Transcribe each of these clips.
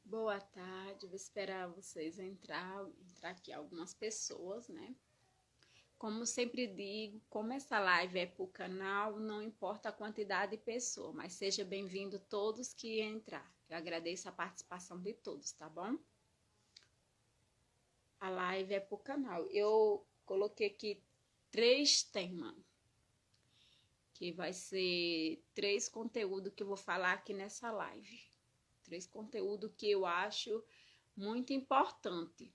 Boa tarde, vou esperar vocês entrar aqui algumas pessoas, né? Como sempre digo, como essa live é para o canal, não importa a quantidade de pessoas, mas seja bem-vindo todos que entrar. Eu agradeço a participação de todos, tá bom? A live é para o canal. Eu coloquei aqui 3 temas, que vai ser 3 conteúdos que eu vou falar aqui nessa live. 3 conteúdos que eu acho muito importante.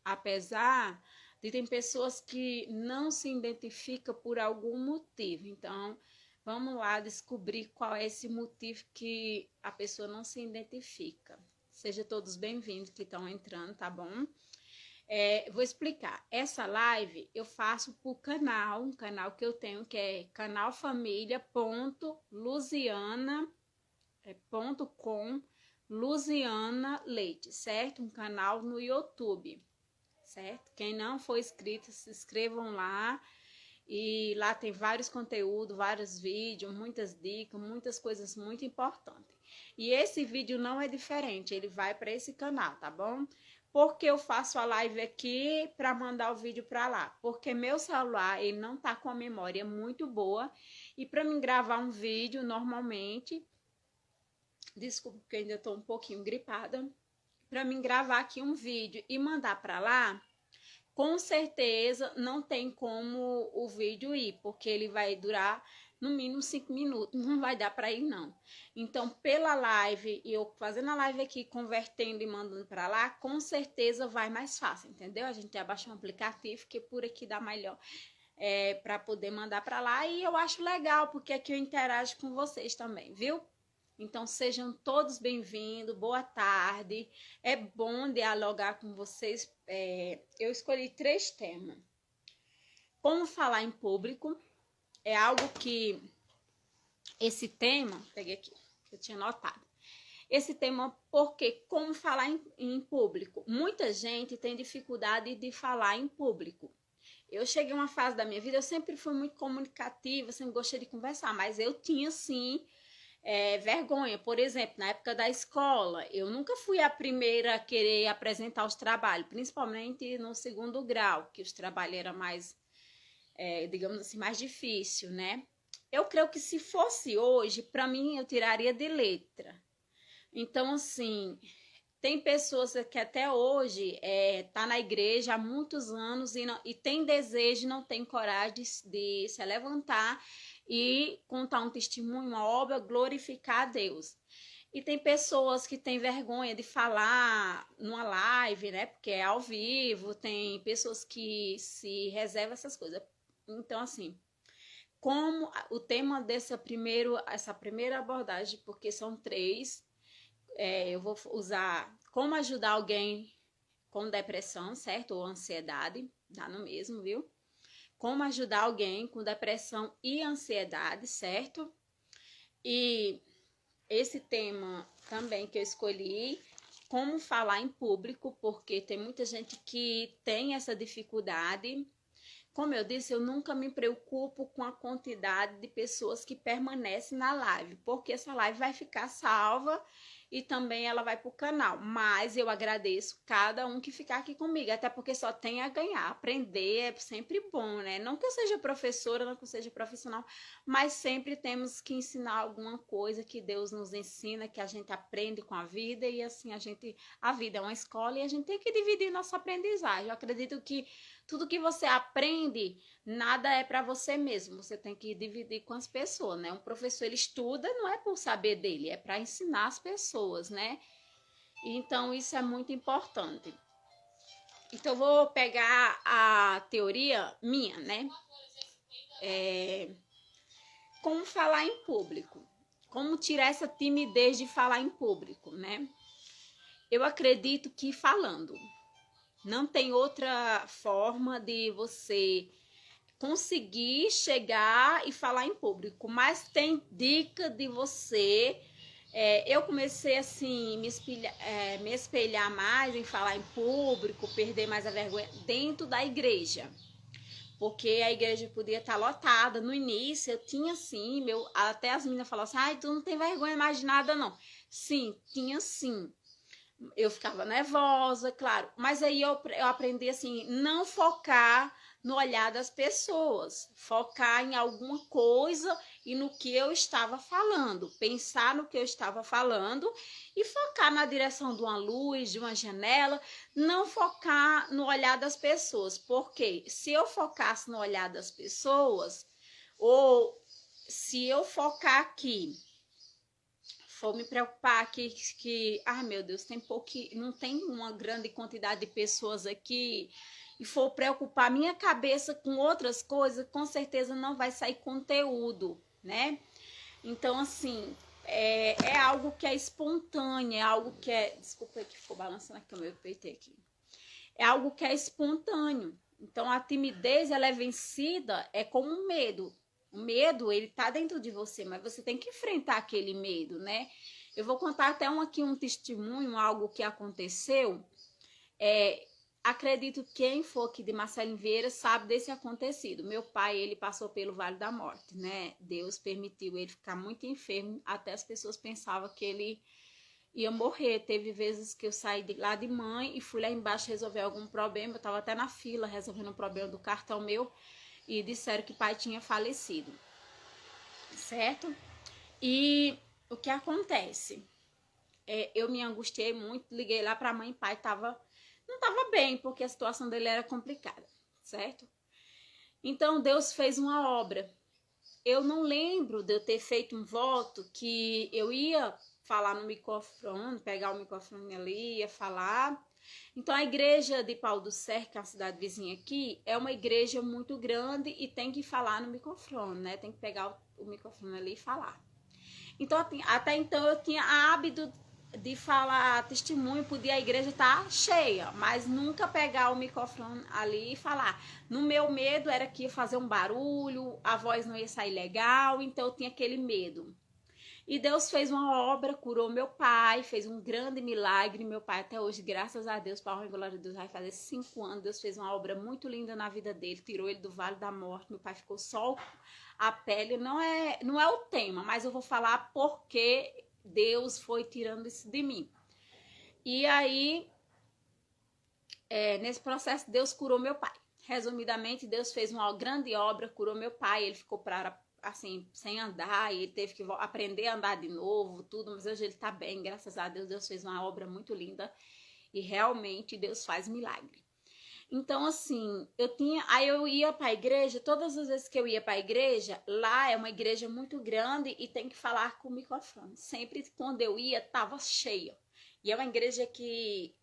Apesar de ter pessoas que não se identificam por algum motivo. Então, vamos lá descobrir qual é esse motivo que a pessoa não se identifica. Sejam todos bem-vindos que estão entrando, tá bom? Vou explicar. Essa live eu faço por canal, um canal que eu tenho que é canalfamilia.luziana.com Luziana Leite, certo? Um canal no YouTube, certo? Quem não for inscrito, se inscrevam lá. E lá tem vários conteúdos, vários vídeos, muitas dicas, muitas coisas muito importantes. E esse vídeo não é diferente, ele vai para esse canal, tá bom? Porque eu faço a live aqui para mandar o vídeo para lá? Porque meu celular, ele não tá com a memória muito boa. E para mim gravar um vídeo, normalmente... Desculpa, porque eu ainda estou um pouquinho gripada. Para mim gravar aqui um vídeo e mandar para lá, com certeza não tem como o vídeo ir, porque ele vai durar no mínimo 5 minutos, não vai dar para ir não. Então, pela live, e eu fazendo a live aqui, convertendo e mandando para lá, com certeza vai mais fácil, entendeu? A gente já baixou um aplicativo que por aqui dá melhor para poder mandar para lá, e eu acho legal, porque aqui eu interajo com vocês também, viu? Então, sejam todos bem-vindos, boa tarde. É bom dialogar com vocês. Eu escolhi 3 temas. Como falar em público é algo que... Esse tema, peguei aqui, eu tinha notado. Esse tema, porque como falar em público? Muita gente tem dificuldade de falar em público. Eu cheguei a uma fase da minha vida, eu sempre fui muito comunicativa, sempre gostei de conversar, mas eu tinha, sim... vergonha. Por exemplo, na época da escola, eu nunca fui a primeira a querer apresentar os trabalhos, principalmente no 2º grau, que os trabalhos eram mais, digamos assim, mais difícil, né? Eu creio que se fosse hoje, para mim, eu tiraria de letra. Então, assim, tem pessoas que até hoje tá na igreja há muitos anos e tem desejo, não tem coragem de se levantar e contar um testemunho, uma obra, glorificar a Deus. E tem pessoas que têm vergonha de falar numa live, né? Porque é ao vivo, tem pessoas que se reservam essas coisas. Então, assim, como o tema essa primeira abordagem, porque são 3, eu vou usar como ajudar alguém com depressão, certo? Ou ansiedade, dá no mesmo, viu? Como ajudar alguém com depressão e ansiedade, certo? E esse tema também que eu escolhi, como falar em público, porque tem muita gente que tem essa dificuldade. Como eu disse, eu nunca me preocupo com a quantidade de pessoas que permanecem na live, porque essa live vai ficar salva e também ela vai para o canal. Mas eu agradeço cada um que ficar aqui comigo, até porque só tem a ganhar. Aprender é sempre bom, né? Não que eu seja professora, não que eu seja profissional, mas sempre temos que ensinar alguma coisa que Deus nos ensina, que a gente aprende com a vida, e assim a vida é uma escola e a gente tem que dividir nossa aprendizagem. Eu acredito que tudo que você aprende, nada é para você mesmo. Você tem que dividir com as pessoas, né? Um professor, ele estuda, não é por saber dele, é para ensinar as pessoas, né? Então, isso é muito importante. Então, eu vou pegar a teoria minha, né? Como falar em público. Como tirar essa timidez de falar em público, né? Eu acredito que falando. Não tem outra forma de você conseguir chegar e falar em público, mas tem dica de você. Eu comecei assim me espelhar mais em falar em público, perder mais a vergonha dentro da igreja, porque a igreja podia estar lotada. No início eu tinha assim, até as meninas falavam assim, ai, tu não tem vergonha mais de nada não. Sim, tinha sim. Eu ficava nervosa, claro. Mas aí eu aprendi assim, não focar no olhar das pessoas, focar em alguma coisa e no que eu estava falando, pensar no que eu estava falando e focar na direção de uma luz, de uma janela, não focar no olhar das pessoas, porque se eu focasse no olhar das pessoas, ou se eu focar aqui, for me preocupar aqui ai meu Deus, tem não tem uma grande quantidade de pessoas aqui, e for preocupar minha cabeça com outras coisas, com certeza não vai sair conteúdo, né? Então, assim, é algo que é espontâneo, é algo que é... Desculpa aí que ficou balançando aqui o meu peito aqui. É algo que é espontâneo. Então, a timidez, ela é vencida, é como um medo. O medo, ele tá dentro de você, mas você tem que enfrentar aquele medo, né? Eu vou contar até aqui um testemunho, algo que aconteceu. Acredito que quem for aqui de Marcelinho Vieira sabe desse acontecido. Meu pai, ele passou pelo Vale da Morte, né? Deus permitiu ele ficar muito enfermo, até as pessoas pensavam que ele ia morrer. Teve vezes que eu saí de lá de mãe e fui lá embaixo resolver algum problema. Eu tava até na fila resolvendo um problema do cartão meu e disseram que o pai tinha falecido, certo? E o que acontece? Eu me angustiei muito, liguei lá pra mãe e pai não tava bem, porque a situação dele era complicada, certo? Então Deus fez uma obra. Eu não lembro de eu ter feito um voto que eu ia falar no microfone, pegar o microfone ali, ia falar. Então a igreja de Pau do Cerro, que é a cidade vizinha aqui, é uma igreja muito grande e tem que falar no microfone, né? Tem que pegar o microfone ali e falar. Então até então eu tinha hábito de falar testemunho, podia a igreja estar cheia, mas nunca pegar o microfone ali e falar. No meu medo era que ia fazer um barulho, a voz não ia sair legal, então eu tinha aquele medo. E Deus fez uma obra, curou meu pai, fez um grande milagre. Meu pai até hoje, graças a Deus, para a glória de Deus, vai fazer 5 anos. Deus fez uma obra muito linda na vida dele, tirou ele do vale da morte. Meu pai ficou só a pele. Não é o tema, mas eu vou falar porque Deus foi tirando isso de mim. E aí, nesse processo, Deus curou meu pai. Resumidamente, Deus fez uma grande obra, curou meu pai. Ele ficou assim, sem andar, e ele teve que aprender a andar de novo, tudo, mas hoje ele tá bem, graças a Deus. Deus fez uma obra muito linda e realmente Deus faz milagre. Então, assim, aí eu ia para a igreja, todas as vezes que eu ia para a igreja, lá é uma igreja muito grande e tem que falar com o microfone. Sempre quando eu ia, tava cheia. E é uma igreja que,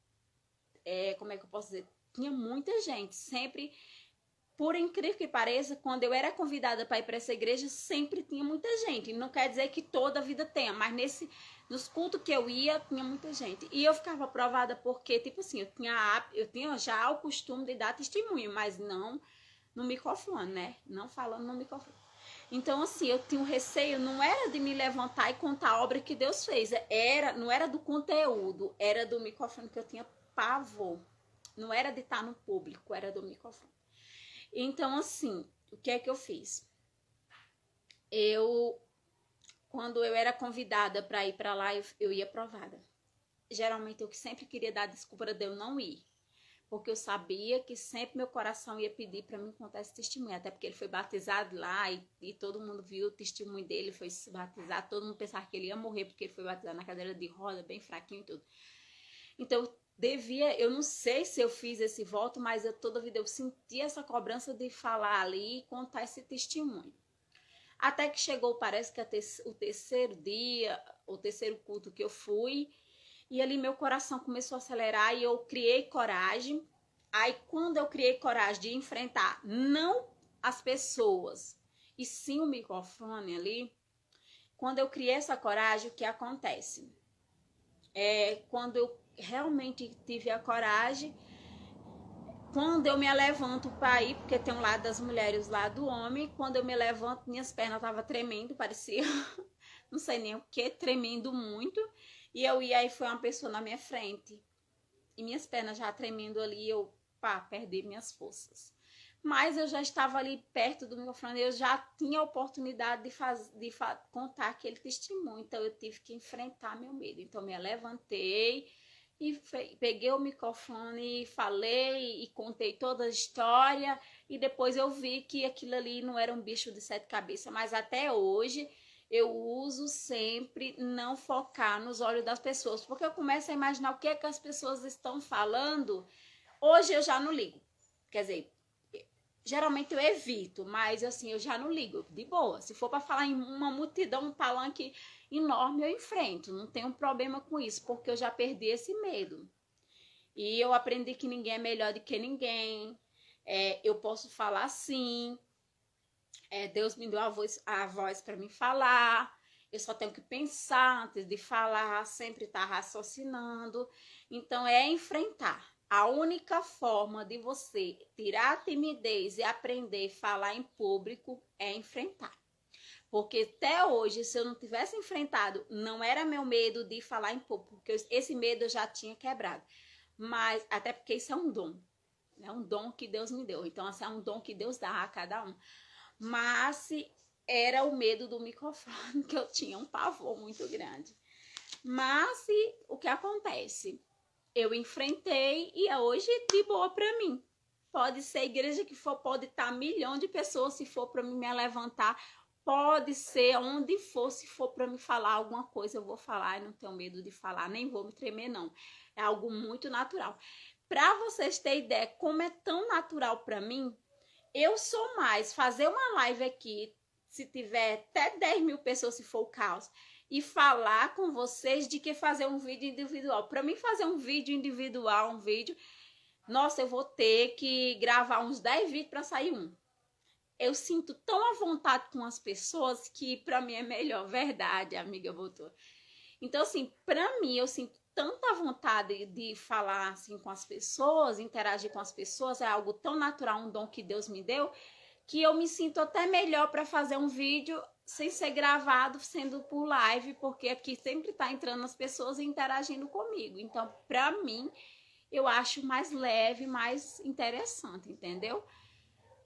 como é que eu posso dizer? Tinha muita gente, sempre. Por incrível que pareça, quando eu era convidada para ir para essa igreja, sempre tinha muita gente. Não quer dizer que toda a vida tenha, mas nos cultos que eu ia, tinha muita gente. E eu ficava aprovada porque, tipo assim, eu tinha já o costume de dar testemunho, mas não no microfone, né? Não falando no microfone. Então, assim, eu tinha um receio, não era de me levantar e contar a obra que Deus fez. Não era do conteúdo, era do microfone que eu tinha pavor. Não era de estar no público, era do microfone. Então, assim, o que é que eu fiz? Quando eu era convidada para ir para lá, eu ia aprovada. Geralmente, eu sempre queria dar desculpa de eu não ir, porque eu sabia que sempre meu coração ia pedir para mim contar esse testemunho, até porque ele foi batizado lá e todo mundo viu o testemunho dele, foi batizado, todo mundo pensava que ele ia morrer porque ele foi batizado na cadeira de roda, bem fraquinho e tudo. Então, eu não sei se eu fiz esse voto, mas toda vida eu senti essa cobrança de falar ali e contar esse testemunho. Até que chegou, parece que o terceiro dia, o terceiro culto que eu fui, e ali meu coração começou a acelerar e eu criei coragem. Aí quando eu criei coragem de enfrentar não as pessoas, e sim o microfone ali, quando eu criei essa coragem, o que acontece? Quando eu realmente tive a coragem, quando eu me levanto para ir, porque tem um lado das mulheres, o lado do homem, quando eu me levanto, minhas pernas estavam tremendo, parecia, não sei nem o que, tremendo muito, e eu ia, aí foi uma pessoa na minha frente, e minhas pernas já tremendo ali, eu, perdi minhas forças. Mas eu já estava ali perto do microfone, eu já tinha a oportunidade de contar aquele testemunho, então eu tive que enfrentar meu medo. Então eu me levantei e peguei o microfone e falei e contei toda a história, e depois eu vi que aquilo ali não era um bicho de 7 cabeças, mas até hoje eu uso sempre não focar nos olhos das pessoas, porque eu começo a imaginar o que é que as pessoas estão falando. Hoje eu já não ligo, quer dizer, geralmente eu evito, mas assim, eu já não ligo, de boa. Se for para falar em uma multidão, um palanque enorme, eu enfrento, não tenho problema com isso, porque eu já perdi esse medo. E eu aprendi que ninguém é melhor do que ninguém, eu posso falar sim, Deus me deu a voz para me falar, eu só tenho que pensar antes de falar, sempre estar raciocinando. Então, é enfrentar. A única forma de você tirar a timidez e aprender a falar em público é enfrentar. Porque até hoje, se eu não tivesse enfrentado, não era meu medo de falar em público, porque esse medo eu já tinha quebrado. Mas, até porque isso é um dom, é um dom que Deus me deu. Então, assim, é um dom que Deus dá a cada um. Mas era o medo do microfone, que eu tinha um pavor muito grande. Mas o que acontece? Eu enfrentei e hoje de boa para mim. Pode ser a igreja que for, pode estar 1 milhão de pessoas, se for para mim me levantar, pode ser onde for, se for para me falar alguma coisa, eu vou falar e não tenho medo de falar, nem vou me tremer não. É algo muito natural. Para vocês terem ideia como é tão natural para mim, eu sou mais fazer uma live aqui, se tiver até 10 mil pessoas, se for o caos, e falar com vocês de que fazer um vídeo individual. Para mim fazer um vídeo individual, nossa, eu vou ter que gravar uns 10 vídeos para sair um. Eu sinto tão à vontade com as pessoas que para mim é melhor. Verdade, amiga voltou. Então, assim, para mim, eu sinto tanta vontade de falar assim com as pessoas, interagir com as pessoas, é algo tão natural, um dom que Deus me deu, que eu me sinto até melhor para fazer um vídeo sem ser gravado, sendo por live, porque aqui sempre tá entrando as pessoas e interagindo comigo. Então, para mim, eu acho mais leve, mais interessante, entendeu?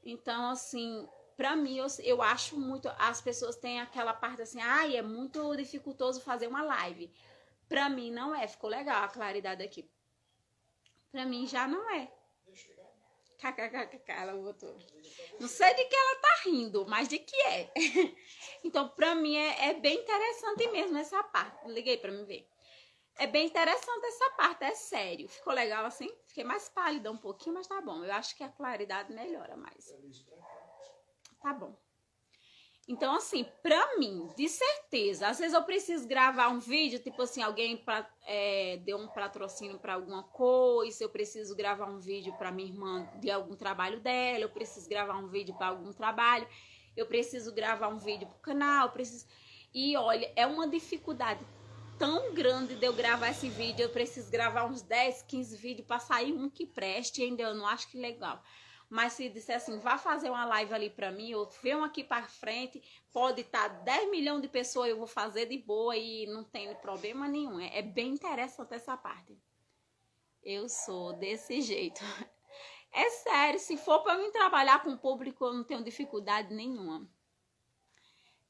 Então, assim, para mim, eu acho muito. As pessoas têm aquela parte assim, é muito dificultoso fazer uma live. Pra mim não é, ficou legal a claridade aqui. Pra mim já não é. KKKK, ela botou. Não sei de que ela tá rindo, mas de que é. Então, pra mim é bem interessante mesmo essa parte. Liguei pra me ver. É bem interessante essa parte, é sério. Ficou legal assim? Fiquei mais pálida um pouquinho, mas tá bom. Eu acho que a claridade melhora mais. Tá bom. Então, assim, pra mim, de certeza, às vezes eu preciso gravar um vídeo, tipo assim, alguém deu um patrocínio pra alguma coisa, eu preciso gravar um vídeo pra minha irmã de algum trabalho dela, eu preciso gravar um vídeo pra algum trabalho, eu preciso gravar um vídeo pro canal, E olha, é uma dificuldade tão grande de eu gravar esse vídeo, eu preciso gravar uns 10, 15 vídeos pra sair um que preste, ainda eu não acho que legal. Mas se disser assim, vá fazer uma live ali pra mim, ou venham aqui pra frente, pode estar 10 milhões de pessoas, eu vou fazer de boa e não tem problema nenhum. É bem interessante essa parte. Eu sou desse jeito. É sério, se for pra mim trabalhar com o público, eu não tenho dificuldade nenhuma.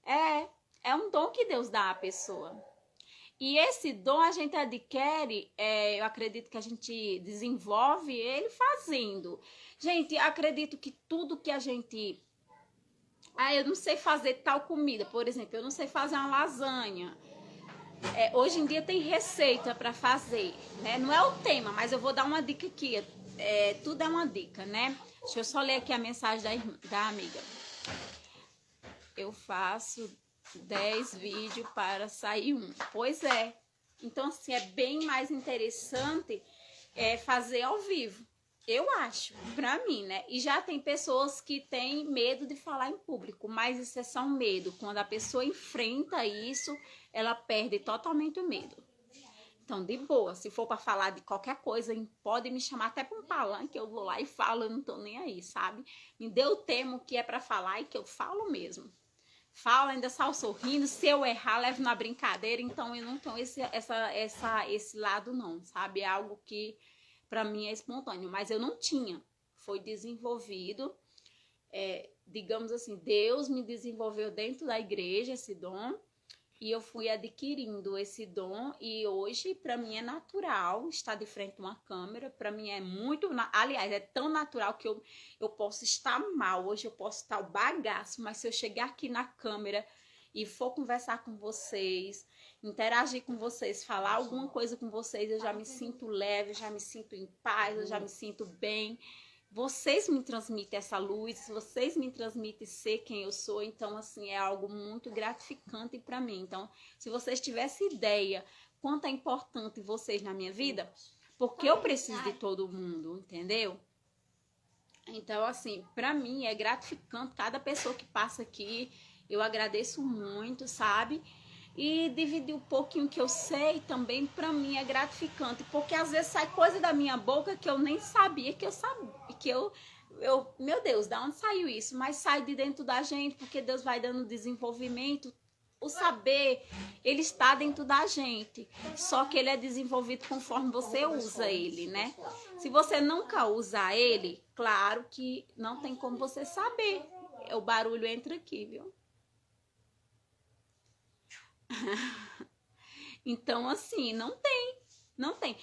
É um dom que Deus dá à pessoa. E esse dom a gente adquire, eu acredito que a gente desenvolve ele fazendo. Gente, acredito que tudo que a gente... eu não sei fazer tal comida, por exemplo, eu não sei fazer uma lasanha. Hoje em dia tem receita para fazer, né? Não é o tema, mas eu vou dar uma dica aqui. Tudo é uma dica, né? Deixa eu só ler aqui a mensagem da amiga. Eu faço 10 vídeos para sair um. Pois é. Então, assim, é bem mais interessante fazer ao vivo. Eu acho, pra mim, né? E já tem pessoas que têm medo de falar em público, mas isso é só um medo. Quando a pessoa enfrenta isso, ela perde totalmente o medo. Então, de boa, se for para falar de qualquer coisa, pode me chamar até para um palanque, eu vou lá e falo, eu não tô nem aí, sabe? Me dê o tema que é para falar e que eu falo mesmo. Falo, ainda saio sorrindo, se eu errar, levo na brincadeira, então eu não tenho esse lado não, sabe? É algo que para mim é espontâneo, mas eu não tinha. Foi desenvolvido, digamos assim, Deus me desenvolveu dentro da igreja esse dom, E eu fui adquirindo esse dom e hoje para mim é natural estar de frente a uma câmera. Para mim é muito, aliás, é tão natural que eu posso estar mal, hoje eu posso estar o bagaço, mas se eu chegar aqui na câmera e for conversar com vocês, interagir com vocês, falar alguma coisa com vocês, eu já me sinto leve, já me sinto em paz, eu já me sinto bem. Vocês me transmitem essa luz, vocês me transmitem ser quem eu sou, então assim, é algo muito gratificante para mim. Então, se vocês tivessem ideia quanto é importante vocês na minha vida, porque eu preciso de todo mundo, entendeu? Então, assim, para mim é gratificante cada pessoa que passa aqui, eu agradeço muito, sabe? E dividir um pouquinho que eu sei também, para mim é gratificante, porque às vezes sai coisa da minha boca que eu nem sabia que eu sabia, que eu meu Deus, da onde saiu isso? Mas sai de dentro da gente, porque Deus vai dando desenvolvimento. O saber, ele está dentro da gente, só que ele é desenvolvido conforme você usa ele, né? Se você nunca usar ele, claro que não tem como você saber. O barulho entra aqui, viu? Então, assim, não tem.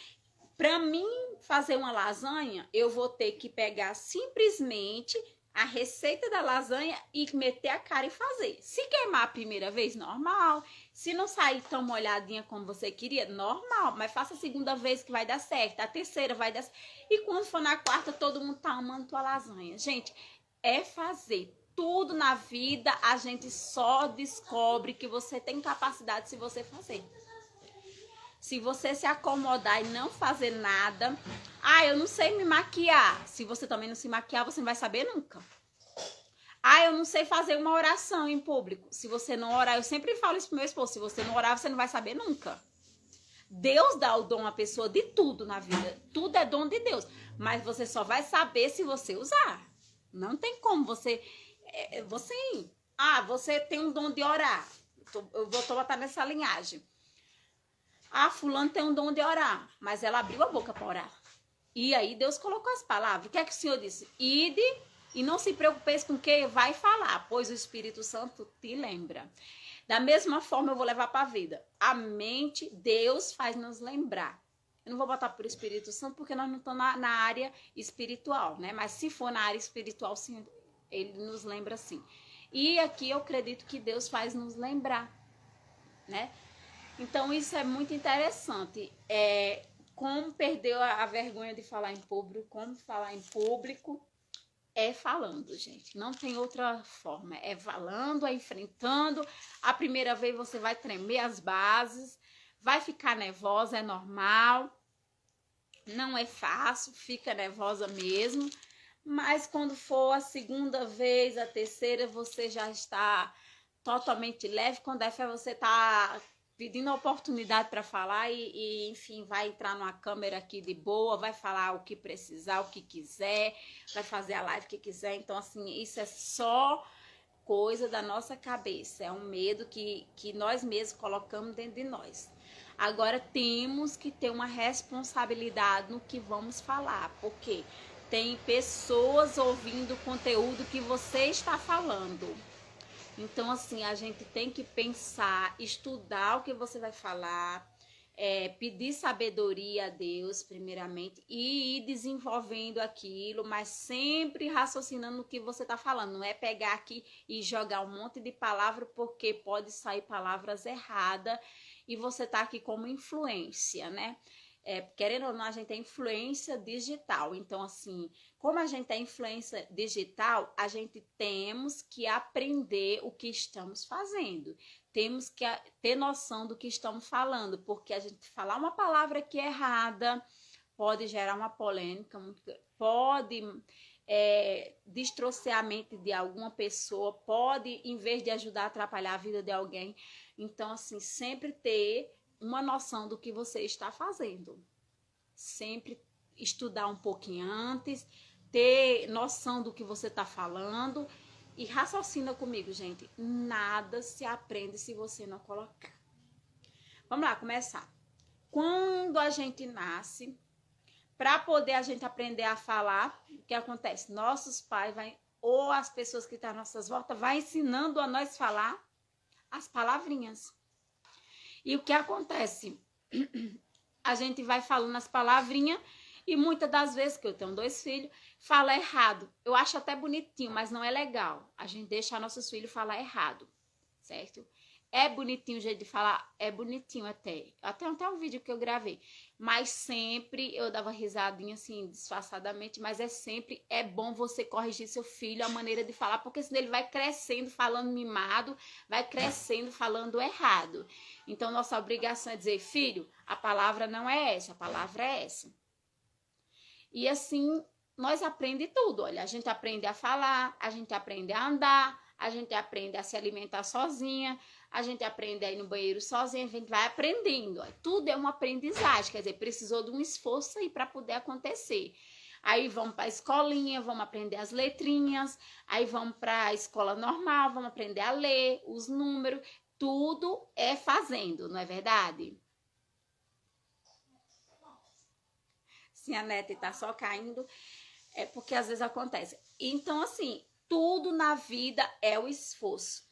Para mim fazer uma lasanha, eu vou ter que pegar simplesmente a receita da lasanha e meter a cara e fazer. Se queimar a primeira vez, normal. Se não sair tão molhadinha como você queria, normal. Mas faça a segunda vez que vai dar certo. A terceira vai dar certo. E quando for na quarta, todo mundo tá amando tua lasanha. Gente, é fazer. Tudo na vida a gente só descobre que você tem capacidade se você fazer. Se você se acomodar e não fazer nada, eu não sei me maquiar. Se você também não se maquiar, você não vai saber nunca. Eu não sei fazer uma oração em público. Se você não orar, eu sempre falo isso pro meu esposo, se você não orar, você não vai saber nunca. Deus dá o dom à pessoa de tudo na vida. Tudo é dom de Deus. Mas você só vai saber se você usar. Não tem como você tem um dom de orar. Eu vou botar nessa linhagem. Fulano tem um dom de orar, mas ela abriu a boca para orar. E aí Deus colocou as palavras. O que é que o Senhor disse? Ide e não se preocupeis com quem vai falar, pois o Espírito Santo te lembra. Da mesma forma eu vou levar para a vida. A mente, Deus faz nos lembrar. Eu não vou botar por Espírito Santo porque nós não estamos na área espiritual, né? Mas se for na área espiritual, sim, ele nos lembra sim. E aqui eu acredito que Deus faz nos lembrar, né? Então, isso é muito interessante. Como perder a vergonha de falar em público, como falar em público, é falando, gente. Não tem outra forma. É falando, é enfrentando. A primeira vez você vai tremer as bases, vai ficar nervosa, é normal. Não é fácil, fica nervosa mesmo. Mas quando for a segunda vez, a terceira, você já está totalmente leve. Quando é fé, você está pedindo a oportunidade para falar enfim, vai entrar numa câmera aqui de boa, vai falar o que precisar, o que quiser, vai fazer a live que quiser. Então, assim, isso é só coisa da nossa cabeça, é um medo que nós mesmos colocamos dentro de nós. Agora, temos que ter uma responsabilidade no que vamos falar, porque tem pessoas ouvindo o conteúdo que você está falando. Então, assim, a gente tem que pensar, estudar o que você vai falar, pedir sabedoria a Deus, primeiramente, e ir desenvolvendo aquilo, mas sempre raciocinando no que você está falando. Não é pegar aqui e jogar um monte de palavras, porque pode sair palavras erradas e você tá aqui como influência, né? Querendo ou não, a gente é influência digital. Então, assim, como a gente é influência digital, a gente temos que aprender o que estamos fazendo. Temos que ter noção do que estamos falando, porque a gente falar uma palavra que é errada pode gerar uma polêmica, pode destroçar a mente de alguma pessoa, pode, em vez de ajudar, atrapalhar a vida de alguém. Então, assim, sempre ter uma noção do que você está fazendo. Sempre estudar um pouquinho antes, ter noção do que você está falando e raciocina comigo, gente. Nada se aprende se você não colocar. Vamos lá, começar. Quando a gente nasce, para poder a gente aprender a falar, o que acontece? Nossos pais ou as pessoas que estão às nossas voltas vai ensinando a nós falar as palavrinhas. E o que acontece? A gente vai falando as palavrinhas e muitas das vezes, que eu tenho 2 filhos, fala errado. Eu acho até bonitinho, mas não é legal. A gente deixa nossos filhos falar errado, certo? É bonitinho o jeito de falar, é bonitinho até. Até um vídeo que eu gravei. Mas sempre eu dava risadinha assim, disfarçadamente, mas é bom você corrigir seu filho a maneira de falar, porque senão ele vai crescendo falando mimado, vai crescendo falando errado. Então, nossa obrigação é dizer, filho, a palavra não é essa, a palavra é essa. E assim, nós aprendemos tudo, olha, a gente aprende a falar, a gente aprende a andar, a gente aprende a se alimentar sozinha, a gente aprende a ir no banheiro sozinha, a gente vai aprendendo. Ó. Tudo é uma aprendizagem, quer dizer, precisou de um esforço aí para poder acontecer. Aí vamos para a escolinha, vamos aprender as letrinhas, aí vamos para a escola normal, vamos aprender a ler, os números, tudo é fazendo, não é verdade? Sim, a neta está só caindo, é porque às vezes acontece. Então, assim, tudo na vida é o esforço.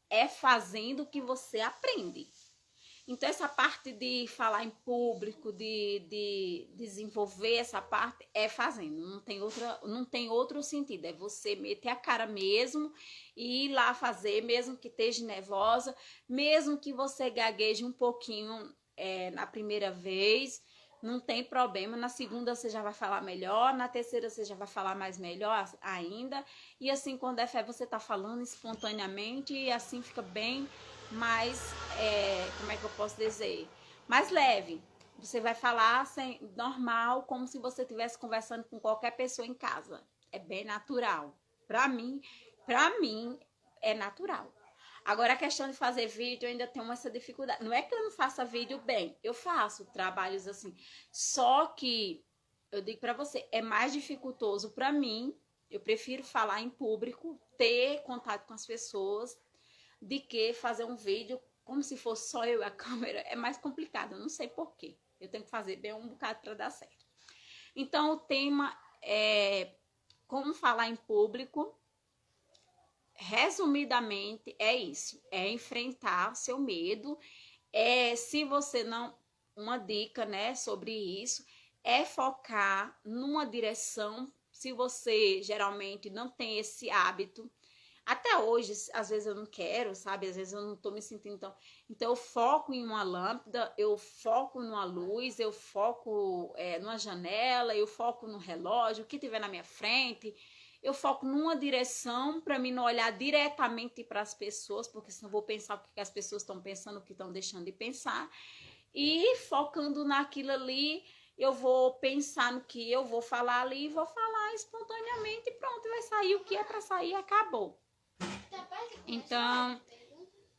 É fazendo que você aprende. Então, essa parte de falar em público, de desenvolver essa parte, é fazendo. Não tem outro sentido. É você meter a cara mesmo e ir lá fazer, mesmo que esteja nervosa, mesmo que você gagueje um pouquinho na primeira vez. Não tem problema, na segunda você já vai falar melhor, na terceira você já vai falar mais melhor ainda. E assim, quando é fé, você tá falando espontaneamente e assim fica bem mais, como é que eu posso dizer? Mais leve. Você vai falar normal, como se você estivesse conversando com qualquer pessoa em casa. É bem natural. Pra mim é natural. Agora, a questão de fazer vídeo, eu ainda tenho essa dificuldade. Não é que eu não faça vídeo bem, eu faço trabalhos assim. Só que, eu digo pra você, é mais dificultoso pra mim. Eu prefiro falar em público, ter contato com as pessoas, de que fazer um vídeo como se fosse só eu e a câmera. É mais complicado, eu não sei porquê. Eu tenho que fazer bem um bocado pra dar certo. Então, o tema é como falar em público. Resumidamente, é isso, é enfrentar seu medo, se você não, uma dica, né, sobre isso, é focar numa direção, se você geralmente não tem esse hábito, até hoje, às vezes eu não quero, sabe, às vezes eu não tô me sentindo tão, então eu foco em uma lâmpada, eu foco numa luz, eu foco numa janela, eu foco no relógio, o que tiver na minha frente, eu foco numa direção para mim não olhar diretamente para as pessoas, porque senão eu vou pensar o que as pessoas estão pensando, o que estão deixando de pensar. E focando naquilo ali, eu vou pensar no que eu vou falar ali e vou falar espontaneamente e pronto, vai sair o que é para sair, acabou. Então,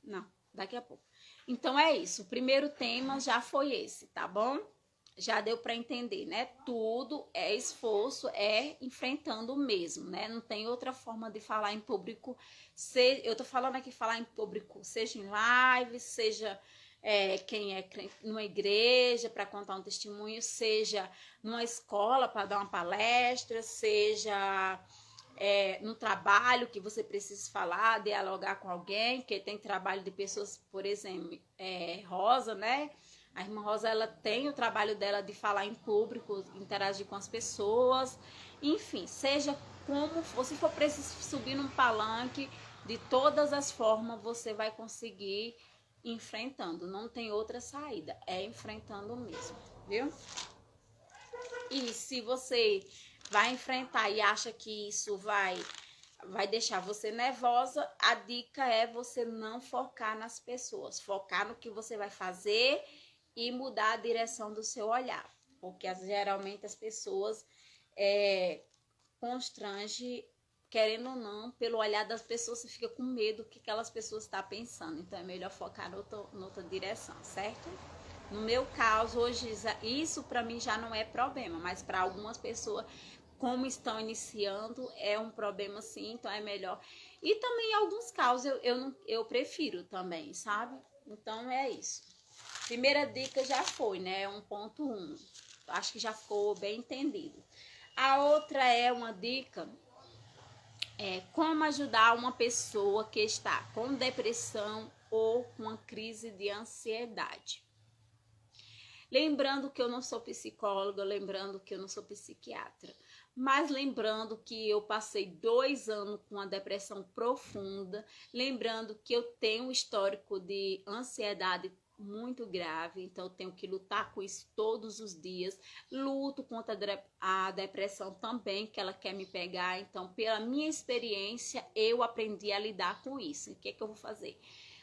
não, daqui a pouco. Então é isso, o primeiro tema já foi esse, tá bom? Já deu para entender, né? Tudo é esforço, é enfrentando mesmo, né? Não tem outra forma de falar em público. Eu tô falando aqui falar em público, seja em live, seja quem é numa igreja para contar um testemunho, seja numa escola para dar uma palestra, seja no trabalho que você precisa falar, dialogar com alguém, porque tem trabalho de pessoas, por exemplo, Rosa, né? A irmã Rosa, ela tem o trabalho dela de falar em público, interagir com as pessoas, enfim, seja como, se for preciso subir num palanque, de todas as formas você vai conseguir enfrentando, não tem outra saída, é enfrentando mesmo, viu? E se você vai enfrentar e acha que isso vai deixar você nervosa, a dica é você não focar nas pessoas, focar no que você vai fazer e mudar a direção do seu olhar, porque geralmente as pessoas constrangem, querendo ou não, pelo olhar das pessoas, você fica com medo do que aquelas pessoas estão pensando, então é melhor focar noutra direção, certo? No meu caso, hoje, isso para mim já não é problema, mas para algumas pessoas, como estão iniciando, é um problema sim, então é melhor. E também em alguns casos eu prefiro também, sabe? Então é isso. Primeira dica já foi, né? 1.1. Acho que já ficou bem entendido. A outra é uma dica Como ajudar uma pessoa que está com depressão ou com uma crise de ansiedade. Lembrando que eu não sou psicóloga, lembrando que eu não sou psiquiatra, mas lembrando que eu passei 2 anos com uma depressão profunda, lembrando que eu tenho um histórico de ansiedade muito grave, então eu tenho que lutar com isso todos os dias. Luto contra a depressão também, que ela quer me pegar, então pela minha experiência eu aprendi a lidar com isso. O que é que eu vou fazer?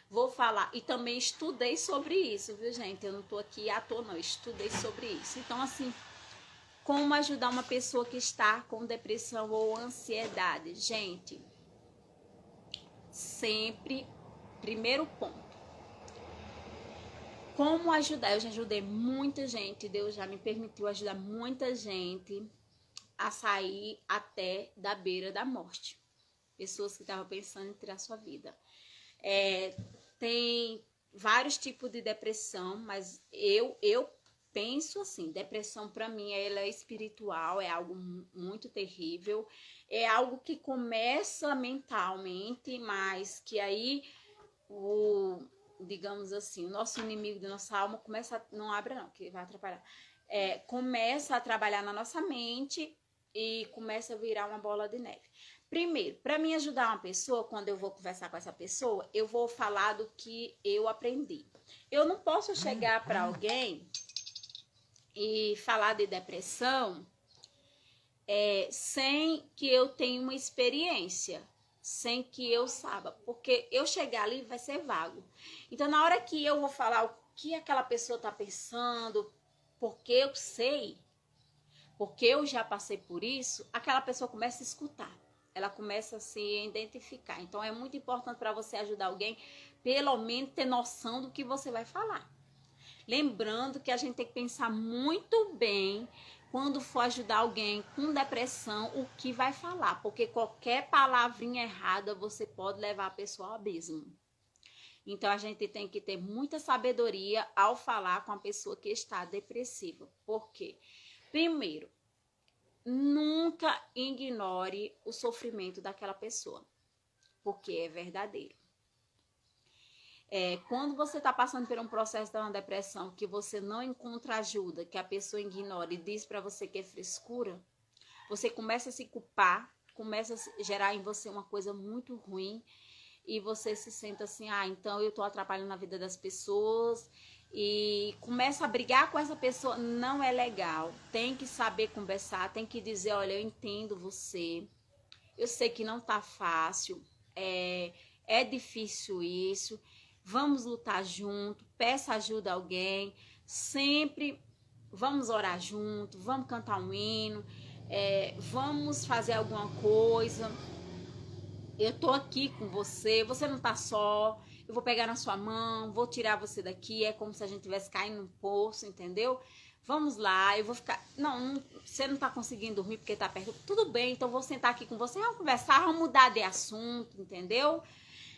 Vou falar, e também estudei sobre isso, viu, gente? Eu não tô aqui à toa, não, eu estudei sobre isso. Então, assim, como ajudar uma pessoa que está com depressão ou ansiedade? Gente, sempre, primeiro ponto, como ajudar? Eu já ajudei muita gente, Deus já me permitiu ajudar muita gente a sair até da beira da morte. Pessoas que estavam pensando em tirar sua vida. Tem vários tipos de depressão, mas eu penso assim, depressão para mim ela é espiritual, é algo muito terrível, é algo que começa mentalmente, mas que aí digamos assim, o nosso inimigo da nossa alma começa, não abre não, que vai atrapalhar, começa a trabalhar na nossa mente e começa a virar uma bola de neve. Primeiro, para mim ajudar uma pessoa, quando eu vou conversar com essa pessoa, eu vou falar do que eu aprendi. Eu não posso chegar para alguém e falar de depressão sem que eu tenha uma experiência, sem que eu saiba, porque eu chegar ali vai ser vago. Então, na hora que eu vou falar o que aquela pessoa está pensando, porque eu sei, porque eu já passei por isso, aquela pessoa começa a escutar. Ela começa a se identificar. Então, é muito importante para você ajudar alguém, pelo menos ter noção do que você vai falar. Lembrando que a gente tem que pensar muito bem quando for ajudar alguém com depressão, o que vai falar. Porque qualquer palavrinha errada, você pode levar a pessoa ao abismo. Então, a gente tem que ter muita sabedoria ao falar com a pessoa que está depressiva. Por quê? Primeiro, nunca ignore o sofrimento daquela pessoa, porque é verdadeiro. Quando você está passando por um processo de uma depressão que você não encontra ajuda, que a pessoa ignora e diz para você que é frescura, você começa a se culpar, começa a gerar em você uma coisa muito ruim e você se sente assim, então eu estou atrapalhando a vida das pessoas e começa a brigar com essa pessoa. Não é legal, tem que saber conversar, tem que dizer, olha, eu entendo você, eu sei que não tá fácil, é difícil isso, vamos lutar junto, peça ajuda a alguém, sempre vamos orar junto, vamos cantar um hino, vamos fazer alguma coisa, eu tô aqui com você, você não tá só, eu vou pegar na sua mão, vou tirar você daqui, é como se a gente tivesse caindo num poço, entendeu? Vamos lá, eu vou ficar... Não, você não tá conseguindo dormir porque tá perto. Tudo bem, então vou sentar aqui com você, vamos conversar, vamos mudar de assunto, entendeu?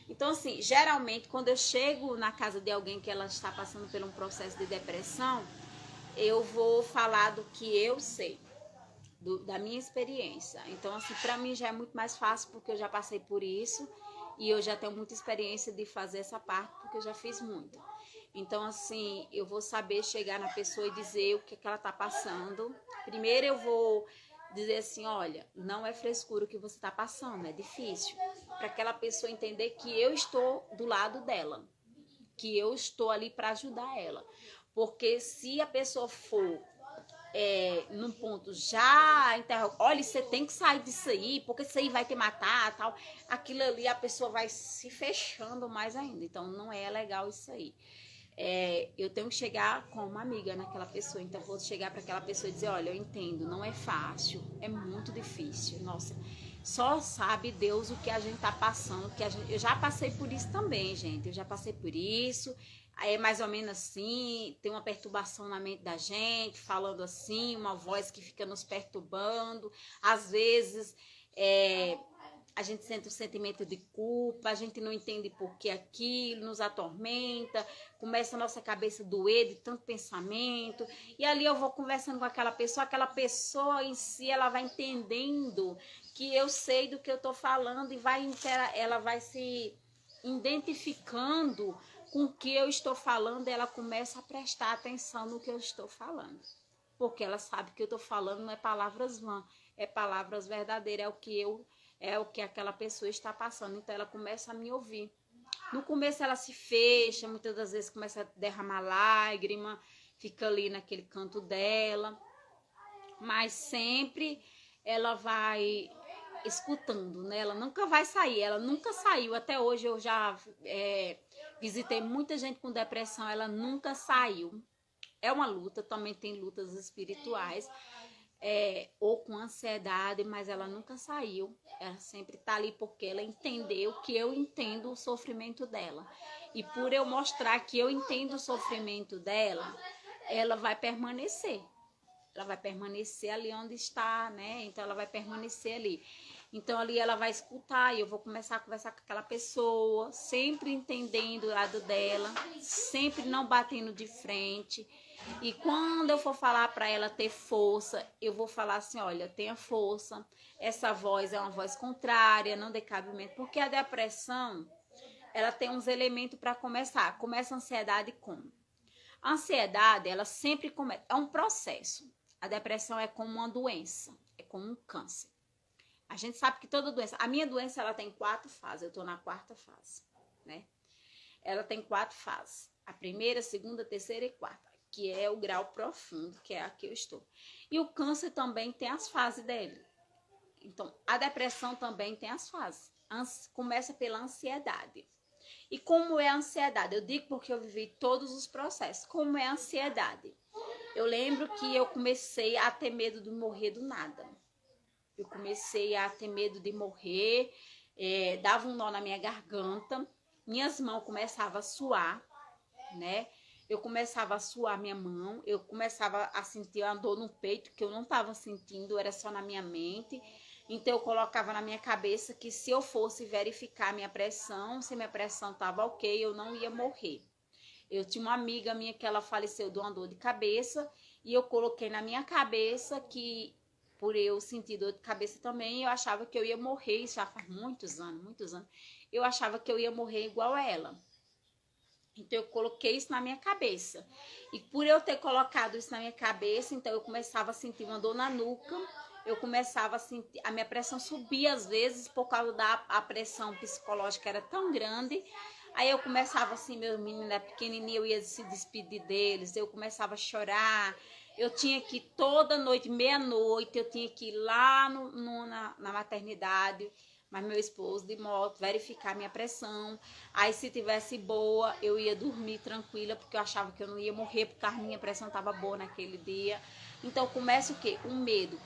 Então, assim, geralmente, quando eu chego na casa de alguém que ela está passando por um processo de depressão, eu vou falar do que eu sei, da minha experiência. Então, assim, pra mim já é muito mais fácil, porque eu já passei por isso e eu já tenho muita experiência de fazer essa parte, porque eu já fiz muito. Então, assim, eu vou saber chegar na pessoa e dizer o que ela tá passando. Primeiro eu vou dizer assim, olha, não é frescura o que você tá passando, é difícil. Para aquela pessoa entender que eu estou do lado dela, que eu estou ali para ajudar ela. Porque se a pessoa for num ponto já olha, você tem que sair disso aí, porque isso aí vai te matar, tal. Aquilo ali a pessoa vai se fechando mais ainda. Então não é legal isso aí. Eu tenho que chegar com uma amiga naquela pessoa, então vou chegar para aquela pessoa e dizer, olha, eu entendo, não é fácil, é muito difícil, nossa, só sabe Deus o que a gente tá passando, eu já passei por isso também, gente, eu já passei por isso, é mais ou menos assim, tem uma perturbação na mente da gente, falando assim, uma voz que fica nos perturbando, às vezes a gente sente um sentimento de culpa, a gente não entende por que aquilo nos atormenta, começa a nossa cabeça a doer de tanto pensamento, e ali eu vou conversando com aquela pessoa em si, ela vai entendendo que eu sei do que eu tô falando e ela vai se identificando com o que eu estou falando, ela começa a prestar atenção no que eu estou falando. Porque ela sabe que eu estou falando não é palavras vãs, é palavras verdadeiras, é o que aquela pessoa está passando. Então ela começa a me ouvir. No começo ela se fecha, muitas das vezes começa a derramar lágrima, fica ali naquele canto dela, mas sempre ela vai escutando, né? Ela nunca vai sair, ela nunca saiu. Até hoje eu já visitei muita gente com depressão, ela nunca saiu. É uma luta, também tem lutas espirituais, ou com ansiedade, mas ela nunca saiu. Ela sempre tá ali porque ela entendeu que eu entendo o sofrimento dela. E por eu mostrar que eu entendo o sofrimento dela, ela vai permanecer. Ela vai permanecer ali onde está, né? Então ela vai permanecer ali. Então ali ela vai escutar e eu vou começar a conversar com aquela pessoa, sempre entendendo o lado dela, sempre não batendo de frente. E quando eu for falar para ela ter força, eu vou falar assim, olha, tenha força. Essa voz é uma voz contrária, não dê cabimento, porque a depressão, ela tem uns elementos para começar. Começa a ansiedade como? A ansiedade, ela sempre começa, é um processo. A depressão é como uma doença, é como um câncer. A gente sabe que toda doença, a minha doença, ela tem 4 fases, eu tô na 4ª fase, né? Ela tem 4 fases, a primeira, segunda, terceira e 4ª, que é o grau profundo, que é a que eu estou. E o câncer também tem as fases dele. Então, a depressão também tem as fases. Começa pela ansiedade. E como é a ansiedade? Eu digo porque eu vivi todos os processos. Como é a ansiedade? Eu lembro que eu comecei a ter medo de morrer do nada. Eu comecei a ter medo de morrer, dava um nó na minha garganta, minhas mãos começavam a suar, né? Eu começava a suar minha mão, eu começava a sentir uma dor no peito que eu não estava sentindo, era só na minha mente. Então eu colocava na minha cabeça que se eu fosse verificar minha pressão, se minha pressão estava ok, eu não ia morrer. Eu tinha uma amiga minha que ela faleceu de uma dor de cabeça e eu coloquei na minha cabeça que, por eu sentir dor de cabeça também, eu achava que eu ia morrer, isso já faz muitos anos, eu achava que eu ia morrer igual a ela. Então eu coloquei isso na minha cabeça. E por eu ter colocado isso na minha cabeça, então eu começava a sentir uma dor na nuca, eu começava a sentir, a minha pressão subia às vezes por causa a pressão psicológica era tão grande. Aí eu começava assim, meus meninos eram pequenininhos, eu ia se despedir deles, eu começava a chorar. Eu tinha que ir toda noite, meia-noite, eu tinha que ir lá na maternidade, mas meu esposo de moto, verificar minha pressão. Aí se tivesse boa, eu ia dormir tranquila, porque eu achava que eu não ia morrer, porque a minha pressão estava boa naquele dia. Então começa o quê? O medo.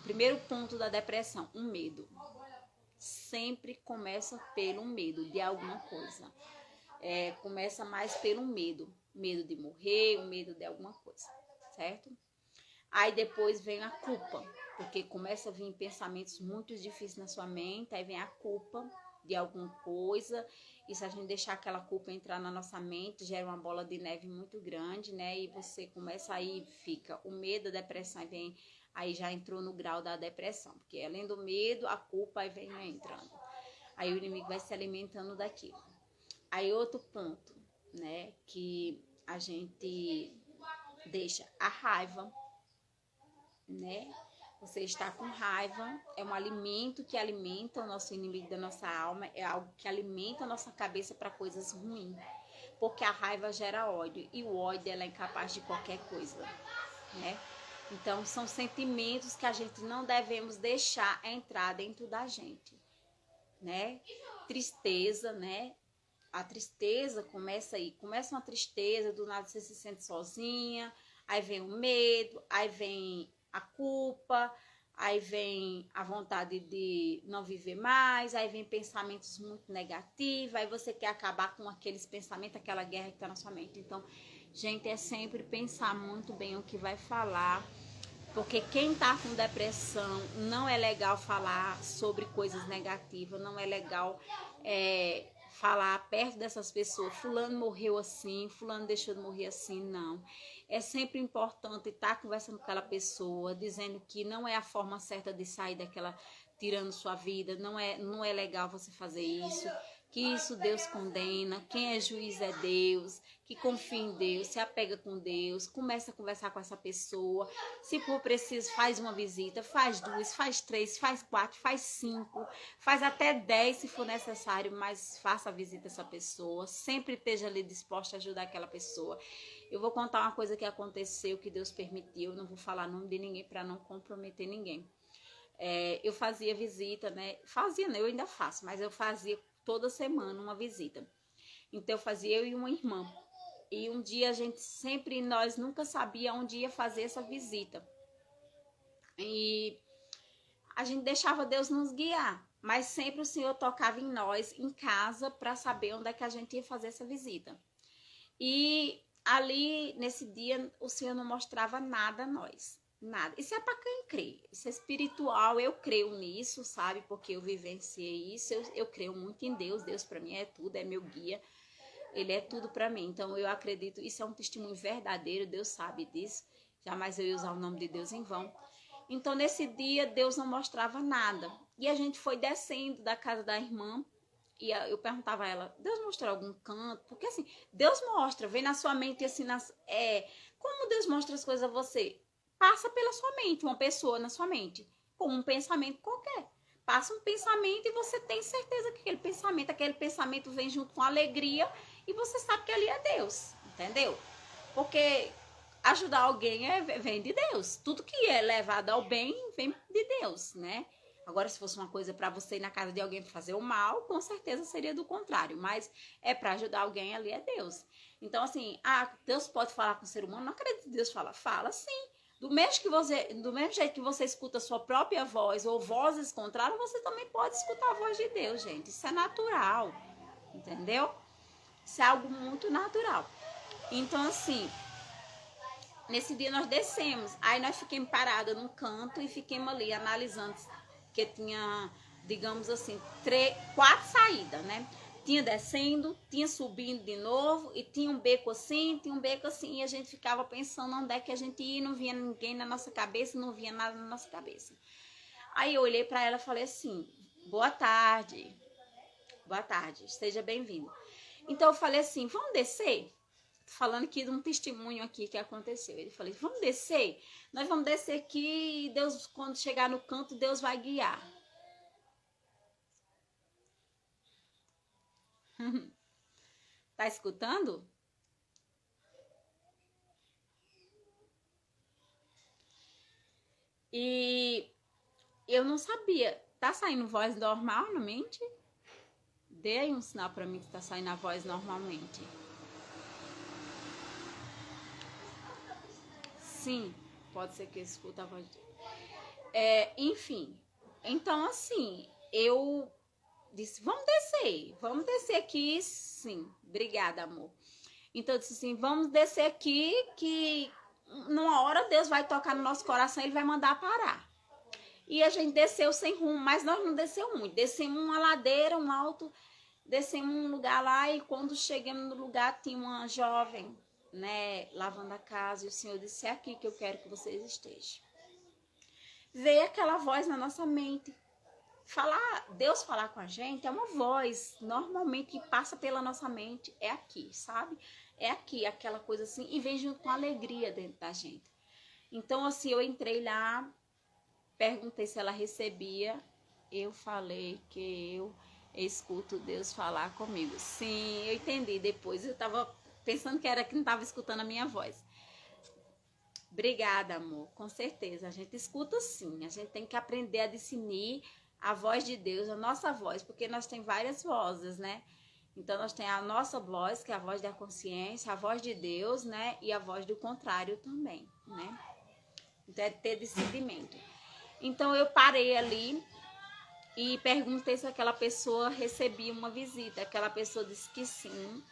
Primeiro ponto da depressão, um medo. Sempre começa pelo medo de alguma coisa. Começa mais pelo medo. Medo de morrer, o medo de alguma coisa, certo? Aí depois vem a culpa, porque começa a vir pensamentos muito difíceis na sua mente, aí vem a culpa de alguma coisa, e se a gente deixar aquela culpa entrar na nossa mente, gera uma bola de neve muito grande, né? E você começa aí, fica o medo, a depressão, aí já entrou no grau da depressão, porque além do medo, a culpa aí vem entrando. Aí o inimigo vai se alimentando daquilo. Aí outro ponto, né, que a gente deixa a raiva, né? Você está com raiva, é um alimento que alimenta o nosso inimigo da nossa alma, é algo que alimenta a nossa cabeça para coisas ruins, porque a raiva gera ódio, e o ódio ela é incapaz de qualquer coisa, né? Então são sentimentos que a gente não devemos deixar entrar dentro da gente, né? Tristeza, né? A tristeza começa aí, começa uma tristeza, do nada você se sente sozinha, aí vem o medo, aí vem a culpa, aí vem a vontade de não viver mais, aí vem pensamentos muito negativos, aí você quer acabar com aqueles pensamentos, aquela guerra que está na sua mente. Então, gente, é sempre pensar muito bem o que vai falar, Porque quem tá com depressão, não é legal falar sobre coisas negativas, não é legal falar perto dessas pessoas, fulano morreu assim, fulano deixou de morrer assim, não. É sempre importante estar conversando com aquela pessoa, dizendo que não é a forma certa de sair daquela, tirando sua vida, não é legal você fazer isso, que isso Deus condena, quem é juiz é Deus, que confia em Deus, se apega com Deus, começa a conversar com essa pessoa, se for preciso faz uma visita, faz 2, faz 3, faz 4, faz 5, faz até 10 se for necessário, mas faça a visita a essa pessoa, sempre esteja ali disposta a ajudar aquela pessoa. Eu vou contar uma coisa que aconteceu, que Deus permitiu, não vou falar nome de ninguém para não comprometer ninguém. Eu fazia visita, né? Fazia, né? Eu ainda faço, mas eu fazia toda semana uma visita. Então eu fazia eu e uma irmã. E um dia nós nunca sabia onde ia fazer essa visita. E a gente deixava Deus nos guiar, mas sempre o Senhor tocava em nós, em casa, para saber onde é que a gente ia fazer essa visita. E ali, nesse dia, o Senhor não mostrava nada a nós. Nada. Isso é para quem crê. Isso é espiritual, eu creio nisso, sabe? Porque eu vivenciei isso, eu creio muito em Deus. Deus para mim é tudo, é meu guia. Ele é tudo para mim. Então eu acredito, isso é um testemunho verdadeiro, Deus sabe disso. Jamais eu ia usar o nome de Deus em vão. Então nesse dia Deus não mostrava nada. E a gente foi descendo da casa da irmã. E eu perguntava a ela, Deus mostrou algum canto? Porque assim, Deus mostra, vem na sua mente assim, como Deus mostra as coisas a você? Passa pela sua mente, uma pessoa na sua mente, com um pensamento qualquer. Passa um pensamento e você tem certeza que aquele pensamento vem junto com alegria e você sabe que ali é Deus, entendeu? Porque ajudar alguém vem de Deus. Tudo que é levado ao bem vem de Deus, né? Agora, se fosse uma coisa para você ir na casa de alguém para fazer o mal, com certeza seria do contrário. Mas é para ajudar alguém, ali é Deus. Então, assim, Deus pode falar com o ser humano? Não acredito que Deus fala. Fala sim. Do mesmo jeito que você escuta a sua própria voz ou vozes contrárias, você também pode escutar a voz de Deus, gente. Isso é natural, entendeu? Isso é algo muito natural. Então, assim, nesse dia nós descemos. Aí nós ficamos parados num canto e ficamos ali analisando, que tinha, digamos assim, 4 saídas, né? Tinha descendo, tinha subindo de novo, e tinha um beco assim, e a gente ficava pensando onde é que a gente ia, não via ninguém na nossa cabeça, não via nada na nossa cabeça. Aí eu olhei para ela e falei assim, boa tarde, seja bem-vindo. Então eu falei assim, vamos descer? Falando aqui de um testemunho aqui que aconteceu. Ele falou, vamos descer? Nós vamos descer aqui e Deus, quando chegar no canto, Deus vai guiar. Tá escutando? E eu não sabia. Tá saindo voz normalmente? Dê aí um sinal pra mim que tá saindo a voz normalmente. Sim, pode ser que eu escute a voz. Enfim, então assim, eu disse, vamos descer aqui, sim, obrigada, amor. Então eu disse assim, vamos descer aqui, que numa hora Deus vai tocar no nosso coração, Ele vai mandar parar. E a gente desceu sem rumo, mas nós não descemos muito, descemos uma ladeira, um alto, descemos um lugar lá, e quando chegamos no lugar tinha uma jovem, né, lavando a casa, e o Senhor disse, é aqui que eu quero que vocês estejam. Veio aquela voz na nossa mente. Deus falar com a gente é uma voz normalmente que passa pela nossa mente, é aqui, sabe? É aqui, aquela coisa assim, e vem junto com alegria dentro da gente. Então, assim, eu entrei lá, perguntei se ela recebia, eu falei que eu escuto Deus falar comigo. Sim, eu entendi depois, eu tava pensando que não tava escutando a minha voz. Obrigada, amor, com certeza, a gente escuta sim, a gente tem que aprender a discernir a voz de Deus, a nossa voz, porque nós temos várias vozes, né? Então, nós temos a nossa voz, que é a voz da consciência, a voz de Deus, né? E a voz do contrário também, né? Então, é ter discernimento. Então, eu parei ali e perguntei se aquela pessoa recebia uma visita. Aquela pessoa disse que sim.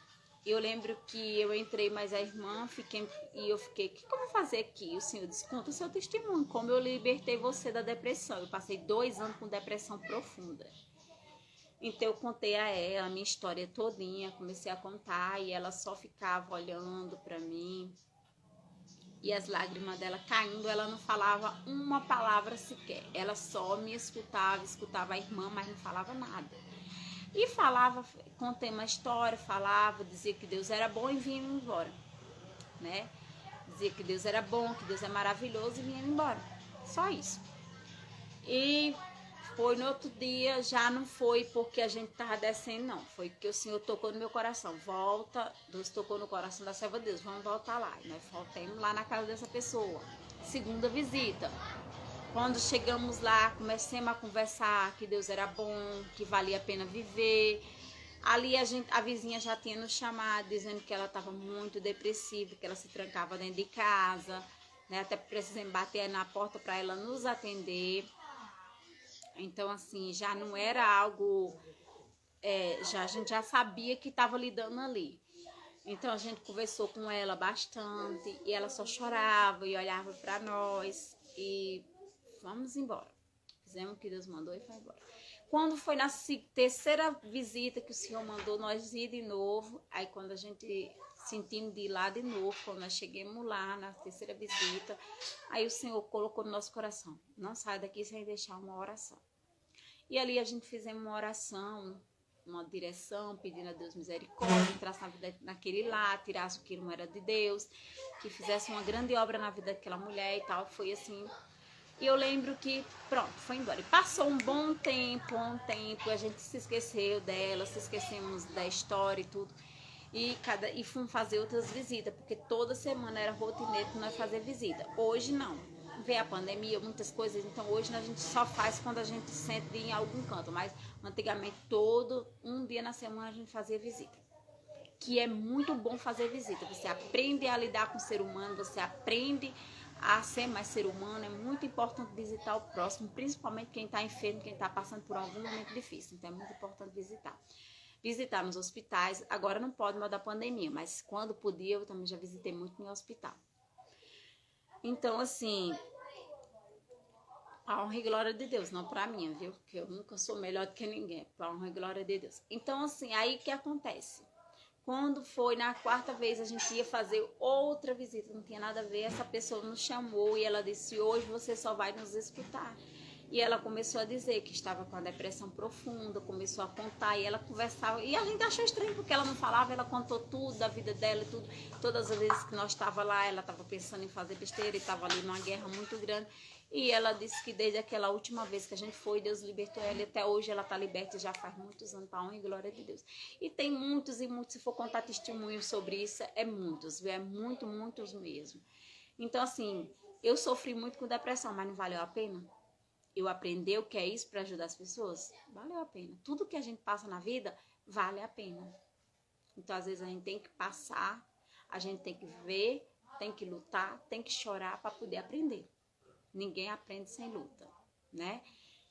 eu lembro que eu entrei, mas a irmã, eu fiquei, o que eu vou fazer aqui? O Senhor disse, conta o seu testemunho, como eu libertei você da depressão. Eu passei 2 anos com depressão profunda. Então eu contei a ela a minha história todinha, comecei a contar e ela só ficava olhando para mim. E as lágrimas dela caindo, ela não falava uma palavra sequer. Ela só me escutava a irmã, mas não falava nada. E falava, contei uma história, falava, dizia que Deus era bom e vinha embora, né? Dizia que Deus era bom, que Deus é maravilhoso e vinha embora. Só isso. E foi no outro dia, já não foi porque a gente tava descendo, não. Foi porque o Senhor tocou no meu coração. Volta, Deus tocou no coração da serva de Deus, vamos voltar lá. E nós voltamos lá na casa dessa pessoa. Segunda visita. Quando chegamos lá, comecemos a conversar que Deus era bom, que valia a pena viver. Ali a vizinha já tinha nos chamado, dizendo que ela estava muito depressiva, que ela se trancava dentro de casa, né? Até precisamos bater na porta para ela nos atender. Então, assim, já não era algo... a gente já sabia que estava lidando ali. Então, a gente conversou com ela bastante e ela só chorava e olhava para nós e... vamos embora. Fizemos o que Deus mandou e foi embora. Quando foi na terceira visita que o Senhor mandou nós ir de novo, aí quando a gente sentimos de ir lá de novo, quando nós chegamos lá na terceira visita, aí o Senhor colocou no nosso coração, não sai daqui sem deixar uma oração. E ali a gente fizemos uma oração, uma direção, pedindo a Deus misericórdia, entrasse na vida naquele lá, tirasse o que não era de Deus, que fizesse uma grande obra na vida daquela mulher e tal. Foi assim... E eu lembro que, pronto, foi embora. E passou um bom tempo, a gente se esqueceu dela, se esquecemos da história e tudo. E fomos fazer outras visitas, porque toda semana era rotineiro para nós fazer visita. Hoje não. Veio a pandemia, muitas coisas, então hoje a gente só faz quando a gente sente em algum canto. Mas antigamente, um dia na semana a gente fazia visita. Que é muito bom fazer visita. Você aprende a lidar com o ser humano, você aprende a ser mais ser humano. É muito importante visitar o próximo, principalmente quem está enfermo, quem está passando por algum momento difícil. Então é muito importante visitar nos hospitais. Agora não pode mais da pandemia, mas quando podia eu também já visitei muito em hospital. Então assim, a honra e glória de Deus, não para mim, viu? Porque eu nunca sou melhor do que ninguém, para a honra e glória de Deus. Então assim, aí o que acontece? Quando foi na quarta vez a gente ia fazer outra visita, não tinha nada a ver, essa pessoa nos chamou e ela disse, hoje você só vai nos escutar. E ela começou a dizer que estava com a depressão profunda, começou a contar e ela conversava. E a gente achou estranho porque ela não falava, ela contou tudo da vida dela e tudo. Todas as vezes que nós estávamos lá, ela estava pensando em fazer besteira e estava ali numa guerra muito grande. E ela disse que desde aquela última vez que a gente foi, Deus libertou ela e até hoje ela está liberta e já faz muitos anos, para a honra e glória de Deus. E tem muitos e muitos, se for contar testemunhos sobre isso, é muitos, viu? É muitos mesmo. Então assim, eu sofri muito com depressão, mas não valeu a pena? Eu aprendi o que é isso para ajudar as pessoas? Valeu a pena. Tudo que a gente passa na vida, vale a pena. Então às vezes a gente tem que passar, a gente tem que ver, tem que lutar, tem que chorar para poder aprender. Ninguém aprende sem luta, né?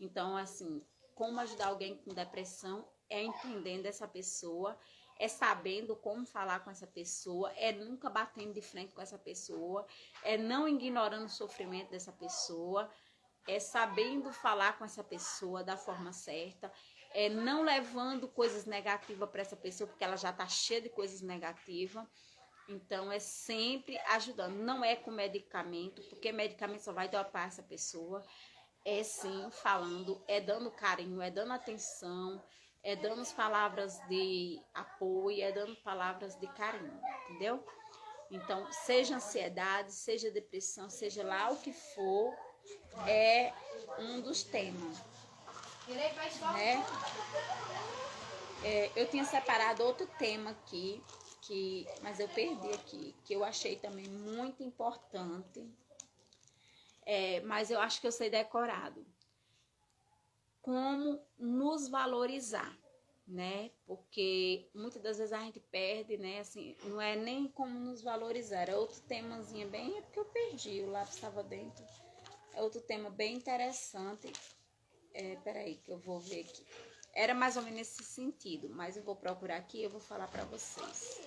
Então, assim, como ajudar alguém com depressão é entendendo essa pessoa, é sabendo como falar com essa pessoa, é nunca batendo de frente com essa pessoa, é não ignorando o sofrimento dessa pessoa, é sabendo falar com essa pessoa da forma certa, é não levando coisas negativas para essa pessoa, porque ela já está cheia de coisas negativas. Então, é sempre ajudando. Não é com medicamento, porque medicamento só vai dopar essa pessoa. É sim falando, é dando carinho, é dando atenção, é dando as palavras de apoio, é dando palavras de carinho, entendeu? Então, seja ansiedade, seja depressão, seja lá o que for, é um dos temas, né? Eu tinha separado outro tema aqui, mas eu perdi aqui, que eu achei também muito importante, mas eu acho que eu sei decorado. Como nos valorizar, né? Porque muitas das vezes a gente perde, né? Assim, não é nem como nos valorizar, é outro temazinho bem... É porque eu perdi, o lápis estava dentro. É outro tema bem interessante. Peraí que eu vou ver aqui. Era mais ou menos nesse sentido, mas eu vou procurar aqui e eu vou falar para vocês.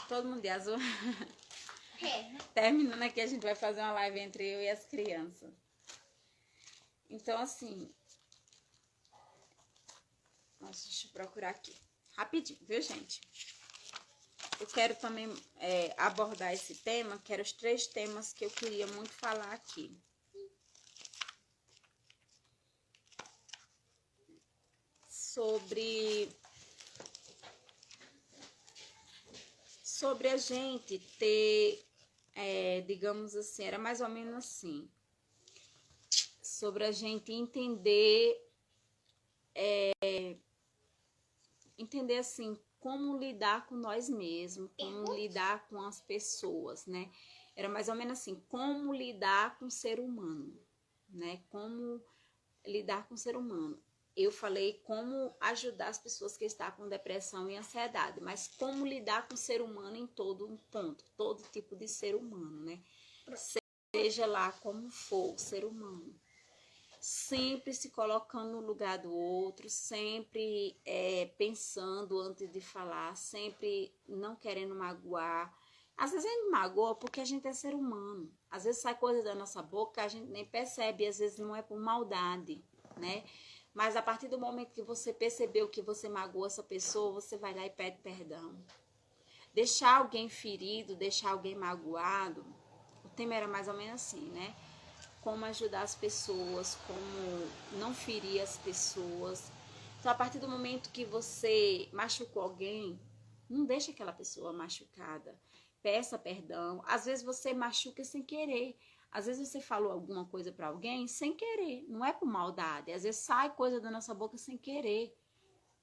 Todo mundo de azul. Terminando aqui, a gente vai fazer uma live entre eu e as crianças. Então, assim... Nossa, deixa eu procurar aqui. Rapidinho, viu, gente? Eu quero também abordar esse tema, que eram os 3 temas que eu queria muito falar aqui. Sobre a gente ter, digamos assim, era mais ou menos assim, sobre a gente entender assim, como lidar com nós mesmos, como lidar com as pessoas, né? Era mais ou menos assim, como lidar com o ser humano, né? Como lidar com o ser humano. Eu falei como ajudar as pessoas que estão com depressão e ansiedade, mas como lidar com o ser humano em todo um ponto, todo tipo de ser humano, né? Seja lá como for o ser humano. Sempre se colocando no lugar do outro, sempre pensando antes de falar, sempre não querendo magoar. Às vezes a gente magoa porque a gente é ser humano. Às vezes sai coisa da nossa boca que a gente nem percebe, às vezes não é por maldade, né? Mas a partir do momento que você percebeu que você magoou essa pessoa, você vai lá e pede perdão. Deixar alguém ferido, deixar alguém magoado, o tema era mais ou menos assim, né? Como ajudar as pessoas, como não ferir as pessoas. Então, a partir do momento que você machucou alguém, não deixa aquela pessoa machucada. Peça perdão. Às vezes você machuca sem querer. Às vezes você falou alguma coisa para alguém sem querer. Não é por maldade. Às vezes sai coisa da nossa boca sem querer.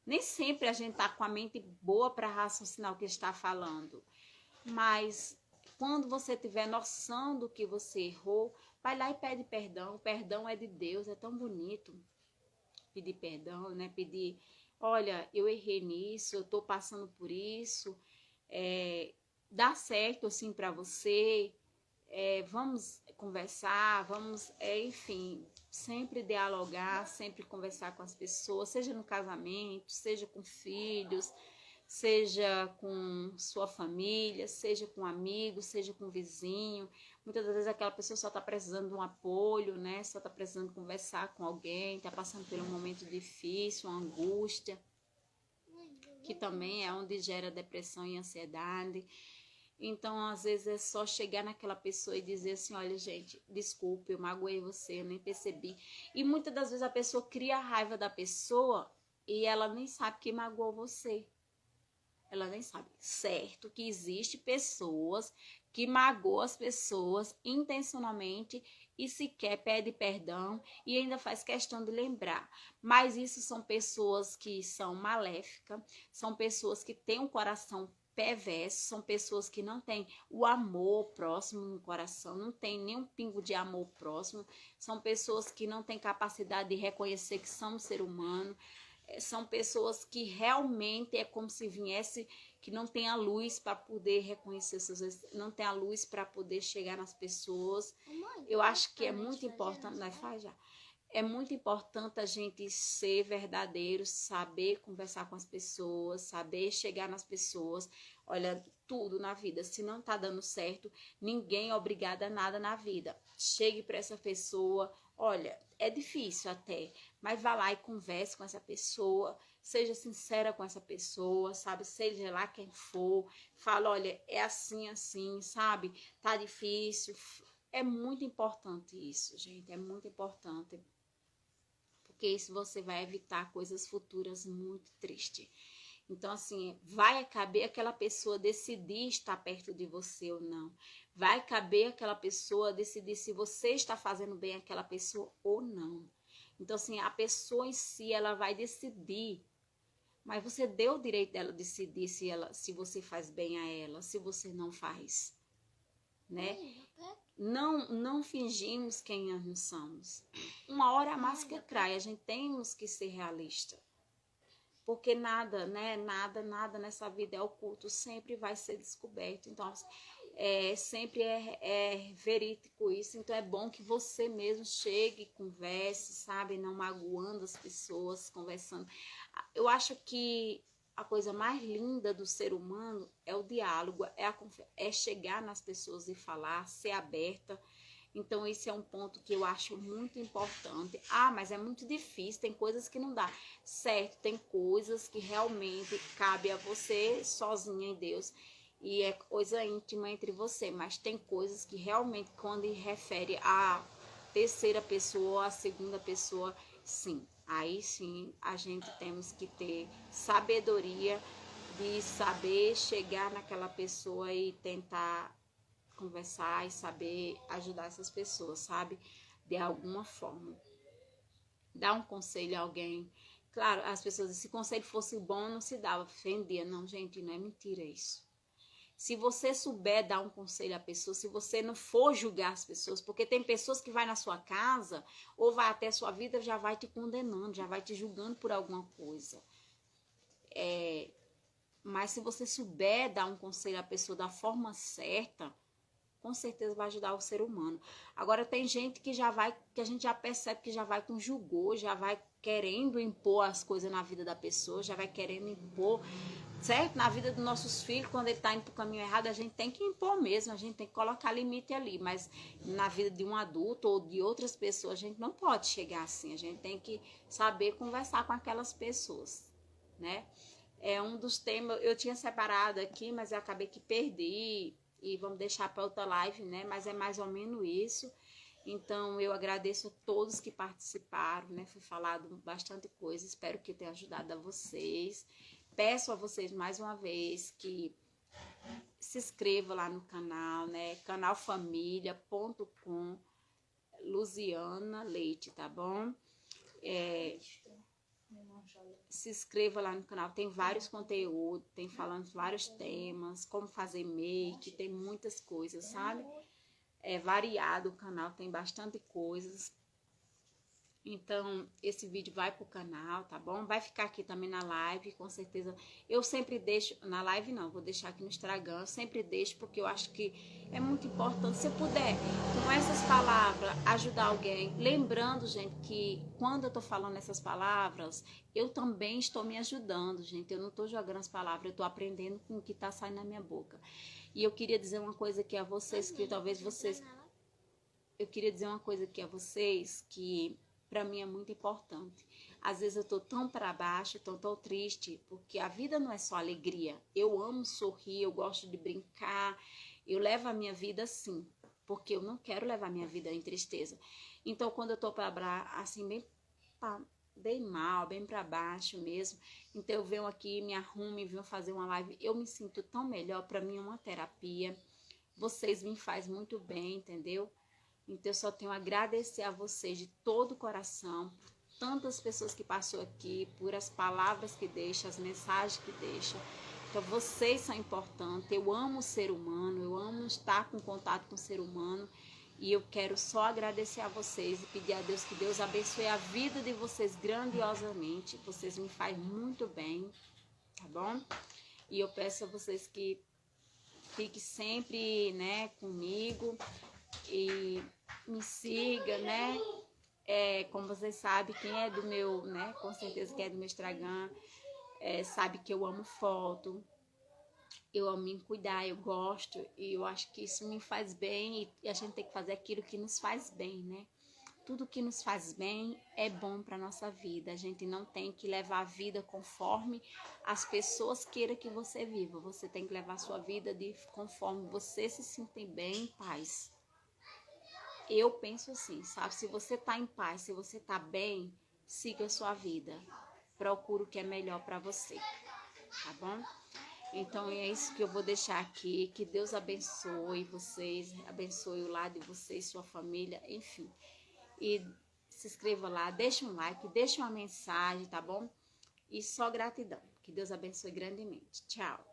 Nem sempre a gente tá com a mente boa para raciocinar o que está falando. Mas quando você tiver noção do que você errou, vai lá e pede perdão. O perdão é de Deus, é tão bonito pedir perdão, né? Pedir, olha, eu errei nisso, eu tô passando por isso, dá certo assim para você, vamos conversar, vamos, enfim, sempre dialogar, sempre conversar com as pessoas, seja no casamento, seja com filhos, seja com sua família, seja com amigos, seja com vizinho. Muitas das vezes aquela pessoa só está precisando de um apoio, né? Só está precisando conversar com alguém, está passando por um momento difícil, uma angústia, que também é onde gera depressão e ansiedade. Então, às vezes é só chegar naquela pessoa e dizer assim, olha, gente, desculpe, eu magoei você, eu nem percebi. E muitas das vezes a pessoa cria a raiva da pessoa e ela nem sabe que magoou você. Ela nem sabe. Certo que existe pessoas que magoam as pessoas intencionalmente e sequer pede perdão e ainda faz questão de lembrar. Mas isso são pessoas que são maléficas, são pessoas que têm um coração perverso, são pessoas que não têm o amor próximo no coração, não tem nenhum pingo de amor próximo, são pessoas que não têm capacidade de reconhecer que são um ser humano. São pessoas que realmente é como se viesse, que não tem a luz para poder reconhecer não tem a luz para poder chegar nas pessoas. Eu acho que é muito importante, nós faz já. É muito importante a gente ser verdadeiro, saber conversar com as pessoas, saber chegar nas pessoas. Olha, tudo na vida, se não tá dando certo, ninguém é obrigado a nada na vida. Chegue para essa pessoa, olha, é difícil até, mas vá lá e converse com essa pessoa, seja sincera com essa pessoa, sabe? Seja lá quem for, fala, olha, é assim, assim, sabe? Tá difícil. É muito importante isso, gente, é muito importante. Porque isso você vai evitar coisas futuras muito tristes. Então, assim, vai caber aquela pessoa decidir estar perto de você ou não. Vai caber aquela pessoa decidir se você está fazendo bem àquela pessoa ou não. Então, assim, a pessoa em si, ela vai decidir. Mas você deu o direito dela decidir se você faz bem a ela, se você não faz, né? Não fingimos quem nós não somos. Uma hora a máscara cai, a gente temos que ser realista. Porque nada, né? Nada nessa vida é oculto, sempre vai ser descoberto. Então, sempre é verídico isso. Então é bom que você mesmo chegue, converse, sabe, não magoando as pessoas, conversando. Eu acho que a coisa mais linda do ser humano é o diálogo, é chegar nas pessoas e falar, ser aberta. Então, esse é um ponto que eu acho muito importante. Ah, mas é muito difícil, tem coisas que não dá. Certo, tem coisas que realmente cabe a você sozinha em Deus. E é coisa íntima entre você. Mas tem coisas que realmente, quando refere à terceira pessoa, à segunda pessoa, sim. Aí sim, a gente temos que ter sabedoria de saber chegar naquela pessoa e tentar conversar e saber ajudar essas pessoas, sabe? De alguma forma. Dar um conselho a alguém. Claro, as pessoas dizem, se o conselho fosse bom, não se dava, ofendia. Não, gente, não é mentira isso. Se você souber dar um conselho à pessoa, se você não for julgar as pessoas, porque tem pessoas que vai na sua casa ou vai até a sua vida, já vai te condenando, já vai te julgando por alguma coisa. Mas se você souber dar um conselho à pessoa da forma certa, com certeza vai ajudar o ser humano. Agora tem gente que a gente já percebe que já vai com julgou, já vai querendo impor as coisas na vida da pessoa, já vai querendo impor, certo? Na vida dos nossos filhos, quando ele está indo para o caminho errado, a gente tem que impor mesmo, a gente tem que colocar limite ali, mas na vida de um adulto ou de outras pessoas, a gente não pode chegar assim, a gente tem que saber conversar com aquelas pessoas, né? É um dos temas, eu tinha separado aqui, mas eu acabei que perdi, e vamos deixar para outra live, né? Mas é mais ou menos isso. Então, eu agradeço a todos que participaram, né? Foi falado bastante coisa, espero que tenha ajudado a vocês. Peço a vocês mais uma vez que se inscreva lá no canal, né? canalfamilia.com Luziana Leite, tá bom? Se inscreva lá no canal, tem vários conteúdos, tem falando vários temas, como fazer make, tem muitas coisas, sabe? É variado o canal, tem bastante coisas. Então, esse vídeo vai pro canal, tá bom? Vai ficar aqui também na live, com certeza. Eu sempre deixo, na live não, vou deixar aqui no Instagram, eu sempre deixo, porque eu acho que é muito importante. Se puder, com essas palavras, ajudar alguém. Lembrando, gente, que quando eu tô falando essas palavras, eu também estou me ajudando, gente. Eu não tô jogando as palavras, eu tô aprendendo com o que tá saindo na minha boca. E eu queria dizer uma coisa aqui a vocês, que talvez vocês... Eu queria dizer uma coisa aqui a vocês, que para mim é muito importante. Às vezes eu tô tão para baixo, tão triste, porque a vida não é só alegria. Eu amo sorrir, eu gosto de brincar, eu levo a minha vida assim, porque eu não quero levar a minha vida em tristeza. Então, quando eu tô para assim, bem mal, bem para baixo mesmo, então eu venho aqui, me arrumo e venho fazer uma live, eu me sinto tão melhor, para mim é uma terapia. Vocês me fazem muito bem, entendeu? Então, eu só tenho a agradecer a vocês de todo o coração, por tantas pessoas que passou aqui, por as palavras que deixam, as mensagens que deixam. Então, vocês são importantes. Eu amo o ser humano, eu amo estar com contato com o ser humano. E eu quero só agradecer a vocês e pedir a Deus que Deus abençoe a vida de vocês grandiosamente. Vocês me fazem muito bem, tá bom? E eu peço a vocês que fiquem sempre, né, comigo. E me siga, né? Como vocês sabem, quem é do meu, né? Com certeza quem é do meu Instagram, sabe que eu amo foto, eu amo me cuidar, eu gosto, e eu acho que isso me faz bem, e a gente tem que fazer aquilo que nos faz bem, né? Tudo que nos faz bem é bom para nossa vida. A gente não tem que levar a vida conforme as pessoas queiram que você viva. Você tem que levar a sua vida conforme você se sente bem, em paz. Eu penso assim, sabe? Se você tá em paz, se você tá bem, siga a sua vida. Procura o que é melhor para você, tá bom? Então é isso que eu vou deixar aqui. Que Deus abençoe vocês, abençoe o lado de vocês, sua família, enfim. E se inscreva lá, deixa um like, deixa uma mensagem, tá bom? E só gratidão. Que Deus abençoe grandemente. Tchau.